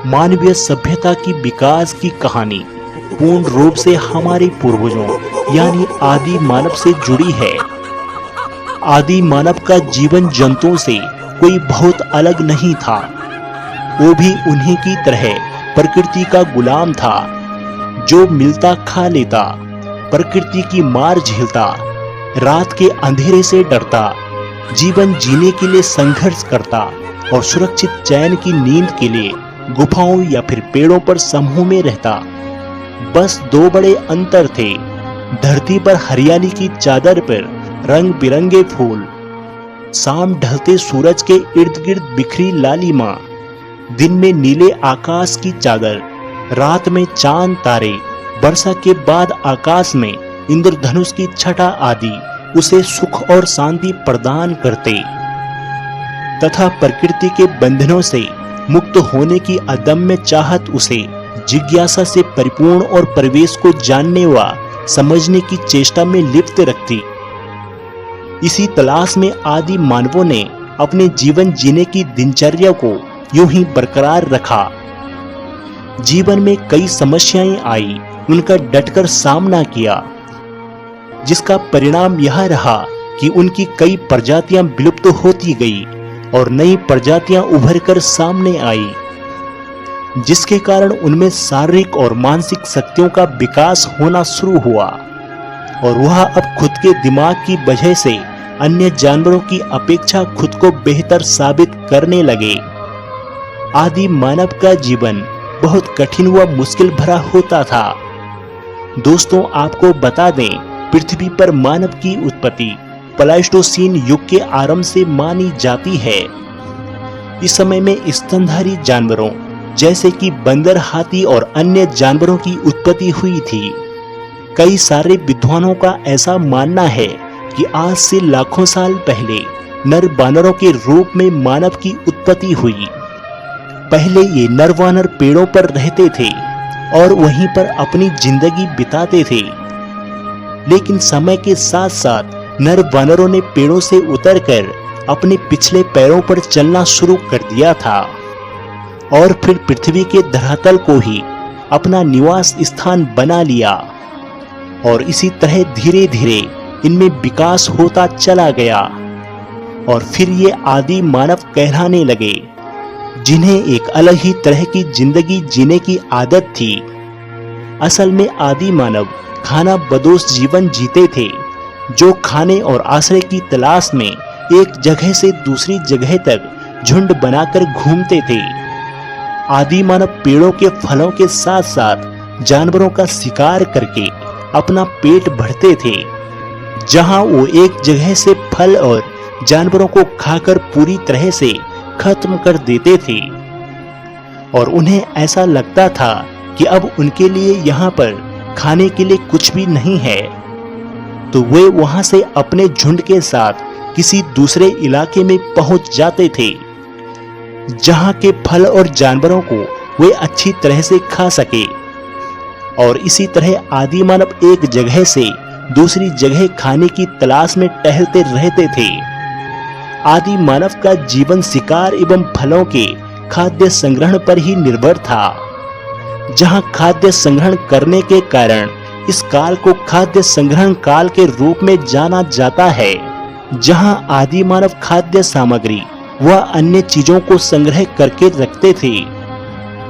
मानवीय सभ्यता की विकास की कहानी पूर्ण रूप से हमारे पूर्वजों यानी आदि मानव से जुड़ी है। आदि मानव का जीवन जंतुओं से कोई बहुत अलग नहीं था। वो भी उन्हीं की तरह प्रकृति का गुलाम था, जो मिलता खा लेता, प्रकृति की मार झेलता, रात के अंधेरे से डरता, जीवन जीने के लिए संघर्ष करता और सुरक्षित चैन की नींद के लिए गुफाओं या फिर पेड़ों पर समूह में रहता। बस दो बड़े अंतर थे। धरती पर हरियाली की चादर पर रंग बिरंगे फूल, शाम ढलते सूरज के इर्द गिर्द बिखरी लालिमा, दिन में नीले आकाश की चादर, रात में चांद तारे, वर्षा के बाद आकाश में इंद्रधनुष की छटा आदि उसे सुख और शांति प्रदान करते तथा प्रकृति के बंधनों से मुक्त होने की अदम्य चाहत उसे जिज्ञासा से परिपूर्ण और परिवेश को जानने व समझने की चेष्टा में लिप्त रखती। इसी तलाश में आदि मानवों ने अपने जीवन जीने की दिनचर्या को यूं ही बरकरार रखा। जीवन में कई समस्याएं आई, उनका डटकर सामना किया, जिसका परिणाम यह रहा कि उनकी कई प्रजातियां विलुप्त होती गई और नई प्रजातियां उभर कर सामने आई, जिसके कारण उनमें शारीरिक और मानसिक शक्तियों का विकास होना शुरू हुआ और वह अब खुद के दिमाग की वजह से अन्य जानवरों की अपेक्षा खुद को बेहतर साबित करने लगे। आदि मानव का जीवन बहुत कठिन व मुश्किल भरा होता था। दोस्तों, आपको बता दें, पृथ्वी पर मानव की उत्पत्ति प्लाइस्टोसीन युग के आरंभ से मानी जाती है। इस समय में स्तनधारी जानवरों जैसे कि बंदर, हाथी और अन्य जानवरों की उत्पत्ति हुई थी। कई सारे विद्वानों का ऐसा मानना है कि आज से लाखों साल पहले नर वानरों के रूप में मानव की उत्पत्ति हुई। पहले ये नर वानर पेड़ों पर रहते थे और वहीं पर अपनी जिंदगी बिताते थे, लेकिन समय के साथ साथ नर वानरों ने पेड़ों से उतरकर अपने पिछले पैरों पर चलना शुरू कर दिया था और फिर पृथ्वी के धरातल को ही अपना निवास स्थान बना लिया और इसी तरह धीरे धीरे इनमें विकास होता चला गया और फिर ये आदि मानव कहलाने लगे, जिन्हें एक अलग ही तरह की जिंदगी जीने की आदत थी। असल में आदि मानव खाना बदोश जीवन जीते थे, जो खाने और आश्रय की तलाश में एक जगह से दूसरी जगह तक झुंड बनाकर घूमते थे। आदि मानव पेड़ों के फलों के साथ साथ जानवरों का शिकार करके अपना पेट भरते थे। जहां वो एक जगह से फल और जानवरों को खाकर पूरी तरह से खत्म कर देते थे और उन्हें ऐसा लगता था कि अब उनके लिए यहाँ पर खाने के लिए कुछ भी नहीं है, तो वे वहां से अपने झुंड के साथ किसी दूसरे इलाके में पहुंच जाते थे, जहां के फल और जानवरों को वे अच्छी तरह से खा सके। और इसी तरह आदि मानव एक जगह से दूसरी जगह खाने की तलाश में टहलते रहते थे। आदि मानव का जीवन शिकार एवं फलों के खाद्य संग्रहण पर ही निर्भर था। जहां खाद्य संग्रहण करने के कारण इस काल को खाद्य संग्रहण काल के रूप में जाना जाता है, जहां आदि मानव खाद्य सामग्री व अन्य चीजों को संग्रह करके रखते थे।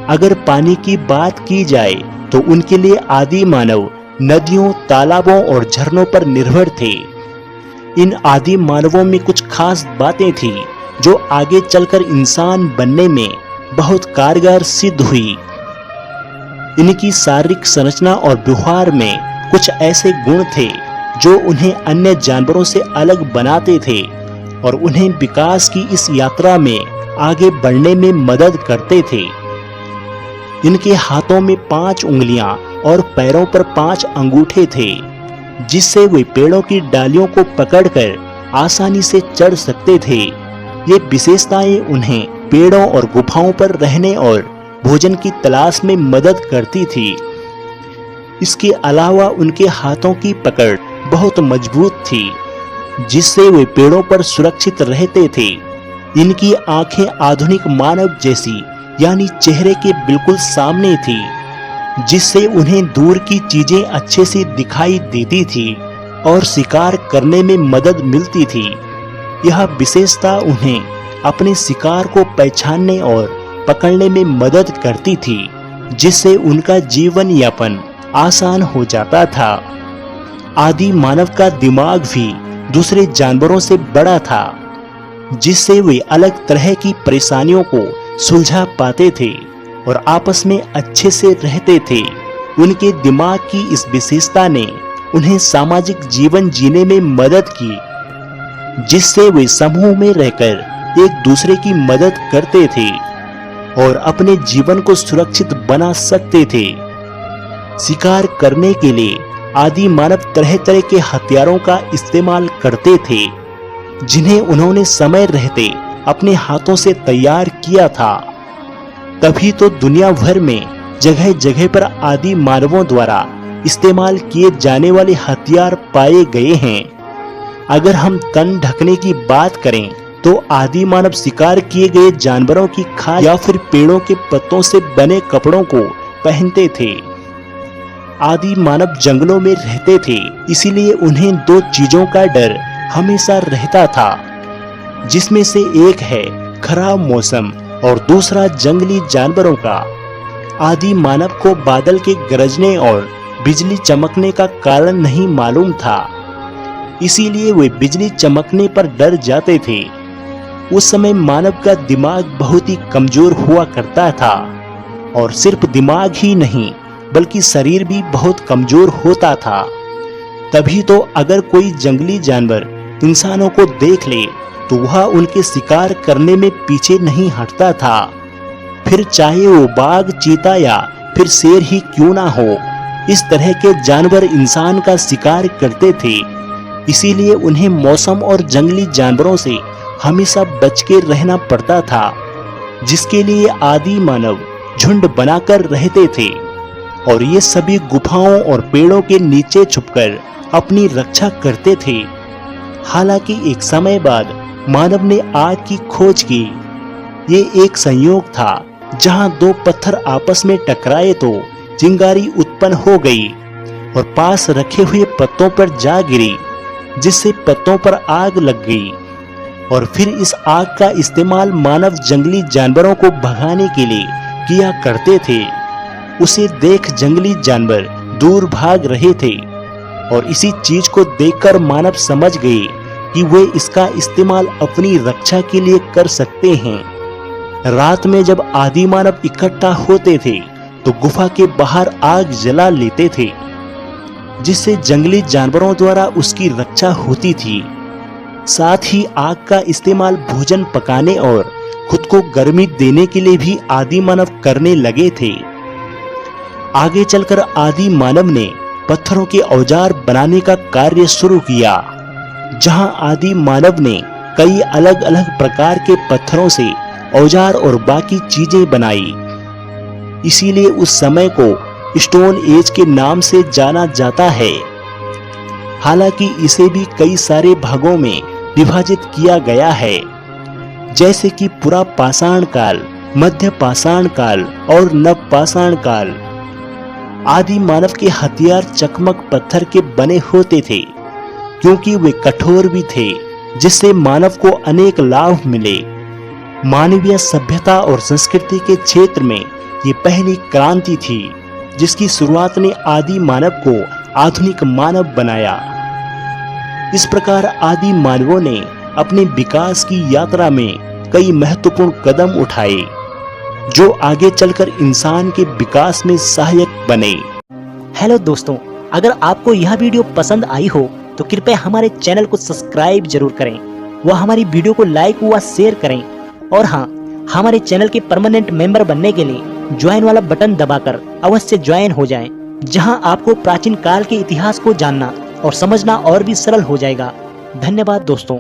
अगर पानी की बात की जाए तो उनके लिए आदि मानव नदियों, तालाबों और झरनों पर निर्भर थे। इन आदि मानवों में कुछ खास बातें थी जो आगे चलकर इंसान बनने में बहुत कारगर सिद्ध हुई। इनकी शारीरिक संरचना और व्यवहार में कुछ ऐसे गुण थे जो उन्हें अन्य जानवरों से अलग बनाते थे और उन्हें विकास की इस यात्रा में आगे बढ़ने में मदद करते थे। इनके हाथों में 5 उंगलियां और पैरों पर 5 अंगूठे थे, जिससे वे पेड़ों की डालियों को पकड़कर आसानी से चढ़ सकते थे। ये विशेषताएं उन्हें पेड़ों और गुफाओं पर रहने और भोजन की तलाश में मदद करती थी। इसके अलावा उनके हाथों की पकड़ बहुत मजबूत थी, जिससे वे पेड़ों पर सुरक्षित रहते थे। इनकी आंखें आधुनिक मानव जैसी यानी चेहरे के बिल्कुल सामने थी, जिससे उन्हें दूर की चीजें अच्छे से दिखाई देती थी और शिकार करने में मदद मिलती थी। यह विशेषता उन्हें अपने शिकार को पहचानने और पकड़ने में मदद करती थी, जिससे उनका जीवन यापन आसान हो जाता था। आदि मानव का दिमाग भी दूसरे जानवरों से बड़ा था, जिससे वे अलग तरह की परेशानियों को सुलझा पाते थे और आपस में अच्छे से रहते थे। उनके दिमाग की इस विशेषता ने उन्हें सामाजिक जीवन जीने में मदद की, जिससे वे समूह में रहकर एक दूसरे की मदद करते थे और अपने जीवन को सुरक्षित बना सकते थे। शिकार करने के लिए आदि मानव तरह तरह के हथियारों का इस्तेमाल करते थे, जिन्हें उन्होंने समय रहते अपने हाथों से तैयार किया था। तभी तो दुनिया भर में जगह जगह पर आदि मानवों द्वारा इस्तेमाल किए जाने वाले हथियार पाए गए हैं। अगर हम तन ढकने की बात करें तो आदि मानव शिकार किए गए जानवरों की खाल या फिर पेड़ों के पत्तों से बने कपड़ों को पहनते थे। आदि मानव जंगलों में रहते थे, इसीलिए उन्हें दो चीजों का डर हमेशा रहता था, जिसमें से एक है खराब मौसम और दूसरा जंगली जानवरों का। आदि मानव को बादल के गरजने और बिजली चमकने का कारण नहीं मालूम था, इसीलिए वे बिजली चमकने पर डर जाते थे। उस समय मानव का दिमाग बहुत ही कमजोर हुआ करता था, और सिर्फ दिमाग ही नहीं बल्कि शरीर भी बहुत कमजोर होता था। तभी तो अगर कोई जंगली जानवर इंसानों को देख ले तो वह उनके शिकार करने में पीछे नहीं हटता था, फिर चाहे वो बाघ, चीता या फिर शेर ही क्यों ना हो। इस तरह के जानवर इंसान का शिकार करते थे, इसीलिए उन्हें मौसम और जंगली जानवरों से हमेशा बच के रहना पड़ता था, जिसके लिए आदि मानव झुंड बनाकर रहते थे और ये सभी गुफाओं और पेड़ों के नीचे छुपकर अपनी रक्षा करते थे। हालांकि एक समय बाद मानव ने आग की खोज की। ये एक संयोग था जहां दो पत्थर आपस में टकराए तो चिंगारी उत्पन्न हो गई और पास रखे हुए पत्तों पर जा गिरी, जिससे पत्तों पर आग लग गई। और फिर इस आग का इस्तेमाल मानव जंगली जानवरों को भगाने के लिए किया करते थे। उसे देख जंगली जानवर दूर भाग रहे थे और इसी चीज को देखकर मानव समझ गए कि वे इसका इस्तेमाल अपनी रक्षा के लिए कर सकते हैं। रात में जब आदि मानव इकट्ठा होते थे तो गुफा के बाहर आग जला लेते थे, जिससे जंगली जानवरों द्वारा उसकी रक्षा होती थी। साथ ही आग का इस्तेमाल भोजन पकाने और खुद को गर्मी देने के लिए भी आदि मानव करने लगे थे। आगे चलकर आदि मानव ने पत्थरों के औजार बनाने का कार्य शुरू किया, जहां आदि मानव ने कई अलग अलग प्रकार के पत्थरों से औजार और बाकी चीजें बनाई। इसीलिए उस समय को स्टोन एज के नाम से जाना जाता है। हालांकि इसे भी कई सारे भागों में विभाजित किया गया है, जैसे कि पुरा पाषाण काल, मध्य पाषाण काल और नव पाषाण काल। आदि मानव के हथियार चकमक पत्थर के बने होते थे, क्योंकि वे कठोर भी थे, जिससे मानव को अनेक लाभ मिले। मानवीय सभ्यता और संस्कृति के क्षेत्र में ये पहली क्रांति थी, जिसकी शुरुआत ने आदि मानव को आधुनिक मानव बनाया। इस प्रकार आदि मानवों ने अपने विकास की यात्रा में कई महत्वपूर्ण कदम उठाए, जो आगे चलकर इंसान के विकास में सहायक बने। हेलो दोस्तों, अगर आपको यह वीडियो पसंद आई हो तो कृपया हमारे चैनल को सब्सक्राइब जरूर करें, व हमारी वीडियो को लाइक व शेयर करें। और हाँ, हमारे चैनल के परमानेंट मेंबर बनने के लिए ज्वाइन वाला बटन दबाकर अवश्य ज्वाइन हो जाएं, जहां आपको प्राचीन काल के इतिहास को जानना और समझना और भी सरल हो जाएगा। धन्यवाद दोस्तों।